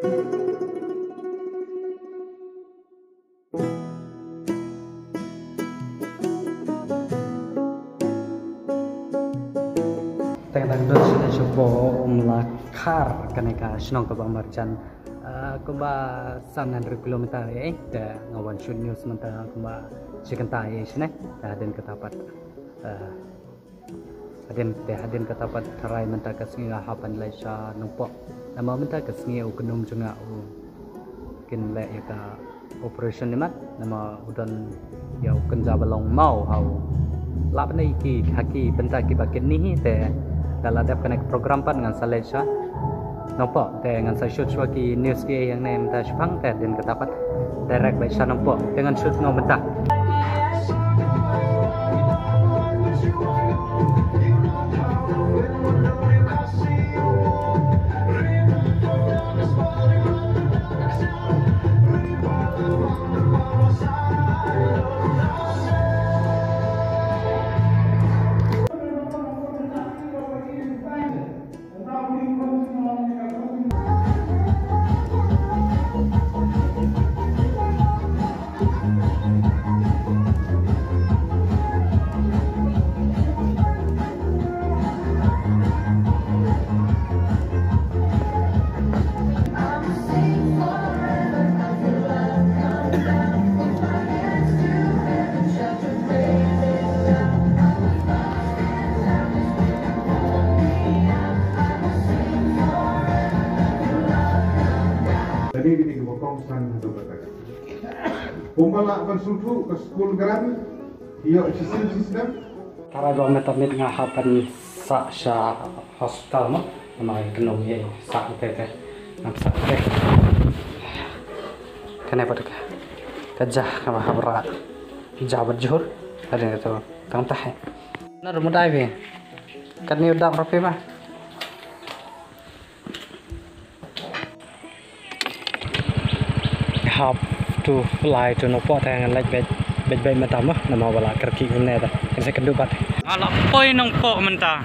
Tengah sudah coba melakar kaneka senang ke Marjan kumba 300 kilometer dah ngawan shoot news mentah kumba sekentai sini hadin ketapat hadin ketapat terai mentah kesengi hapan laisa numpok nama mentah kesengi ukenum juga kin le ya operation ni mat nama udan ya uken jabalong mau hau lap ni ki haki benta ki bakin ni te dalam ada connect program pan dengan Salesha nampak dengan saya shoot sebagai news ki yang nem ta Jepang te dan ketapat direct by sana nampak dengan shoot no mentah Jadi ini kebokong sang untuk berkata. Pembalak konsultu ke sekolah negara, dia sistem. Cara gua metode dengan hapan sa hospital mah, nama genom ye sa tete, nam sa tete. Kenapa tu? Kajah kama habrat, jabat johor, ada itu tang tahe. Nar mudai be, kan ni udah berapa mah? Have to fly to no pot yang like bed mentah mah nama wala kerki ini dah saya kedubat ala poi nong pot mentah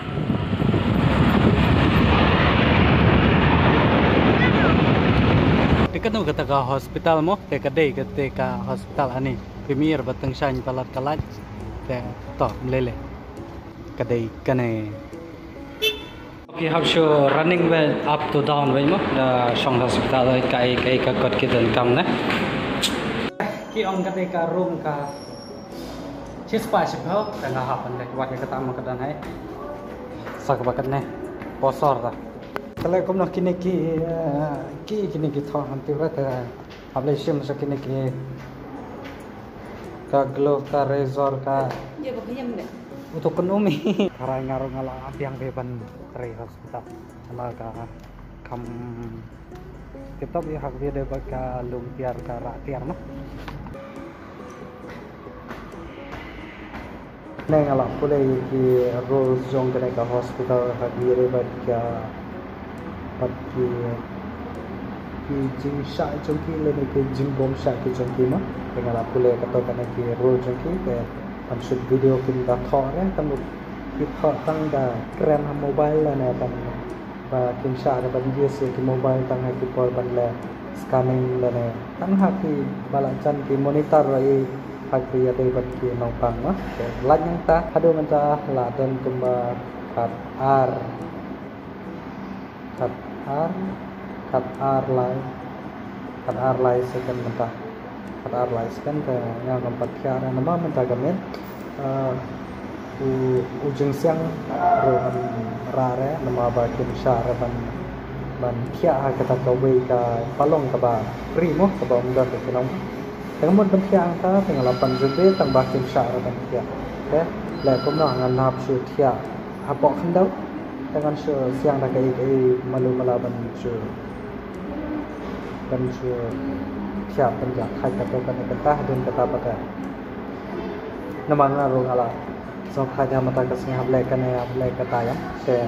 dekat tu kata hospital mo ketika hospital ani premier batang shan palat kalat te to melele kadai kane we have show running well up to down way mo the shong hospital kai ka kot kidan kam na ki ong ketika room ka chispa sipho tengah hapan le wat ka tam ka dan hai sak bakat ne posor ta kale kom no kini ki tho han ti rata able sim sa kini ki ka glove ka razor ka je ba khayam ne untuk ekonomi karai ngaruh ngalah yang beban dari hospital sama kam kita ya hak dia baka lumpiar ka ratiar mah neng ngalah pulai di Rose Jong ke hospital hak dia baka pati ki jing sha jongki le ke jing bom sha ki jongki mah ngalah pulai kata kana ki Rose Jongki ke shoot video kita thọ đấy tầm một cái thọ tăng cả kren ham mobile là nè tầm và kiểm tra là bằng dia cái mobile tăng hai cái port bằng là scanning là nè tăng hai cái balan chân cái monitor rồi hai cái ada bật cái nong pang nó lạnh yang ta hadu menta là dan kumba kat R lai second menta kat R lai second yang keempat kiara nama menta gamen ujung siang rohan rare nama bakin syara ban kia kata kawai ka palong ka ba primo ka ba muda ke nong tengah ban kia angka tengah 8 jube tang bakin syara ban kia le kom no ngan nap su kia apok khandau dengan siang dah kai malu malaban su kia penjak khai kata kan kata dan kata pada nama ngaruh ngalah so kaya mata kasih hablai kata ya saya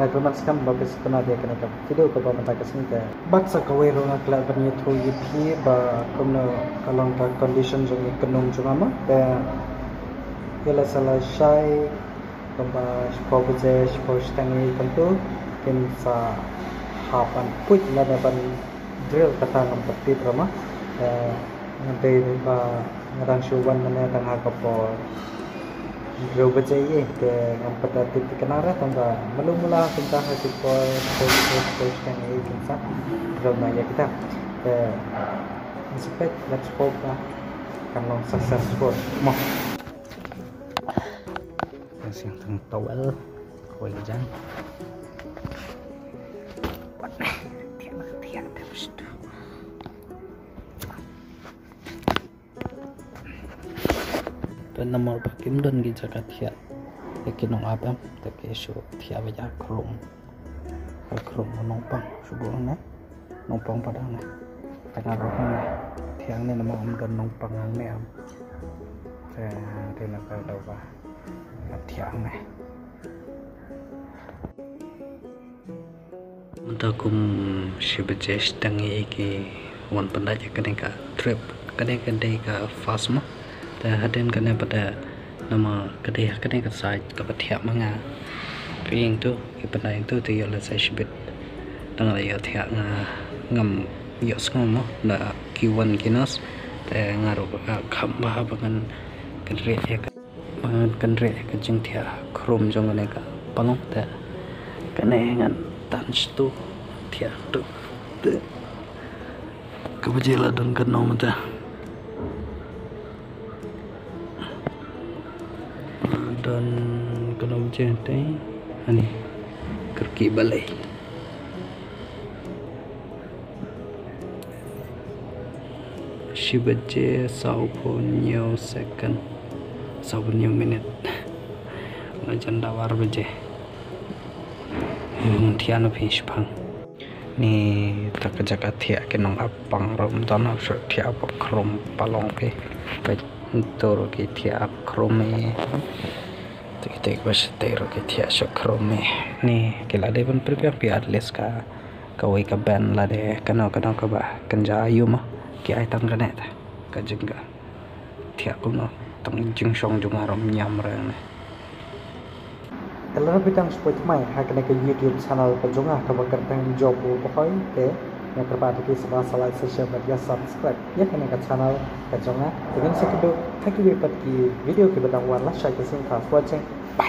agreement skam babis kena dia kena video ke mata kasih ke baksa kawai rona kelak berni thu yipi ba komno kalong ta condition jong kenung jungama yala salah syai kamba spobje spostangi tentu kin sa hapan put la ban drill kata ngempeti drama nanti ngadang syuban mana tengah kapal drill berjaya ke ngempet titik kenara tangga mula kita hasil post yang ini kita drill naya kita expect let's hope lah kalau successful mau yang tengah towel koi jang nomor pakim don gi jaga thia ekinong abam take shu thia ba krom nong pang subuh na nong pang padang na tengah rohong na thiang ne nama om don nong pang ne am te na ka do ba thiang na Mentakum shibajesh tangi iki wan pandai ka trip kadang ka fast mo ta haden kena pada nama kadang ka site ka pathia manga ping tu ki pandai tu ti yola sai shibit tang la yo thia nga ngam yo skong mo na Q1 kinos ta ngaro ka khamba bangan kanre ka jing thia khrom jong ne ka palong ta kane ngan touch tu thia tu ka bajela don kan no mata dan kalau mencintai ini kerki balai shibaje saupunyo second saupunyo minute ngajan dawar baje tiano fish pang ni tak jaga thia kenong apang rom ton so thia krom palong pe toro ki thia krome tik bas tero ki thia so krome ni kila de ban prepare pi atles ka wai ka ban la de kano ka ba kanja yuma ki ai tang kana ta ka jingga thia ko no tang jing song jung arom nyam ra ne kalau bidang sport mai hakne ke YouTube channel ka jonga ka bakar tang job ko khoi ke yang terbaru di salah sosial media subscribe ya kena ke channel ke jonga dengan sekedar thank you video ke batang warna saya kasih watching bye.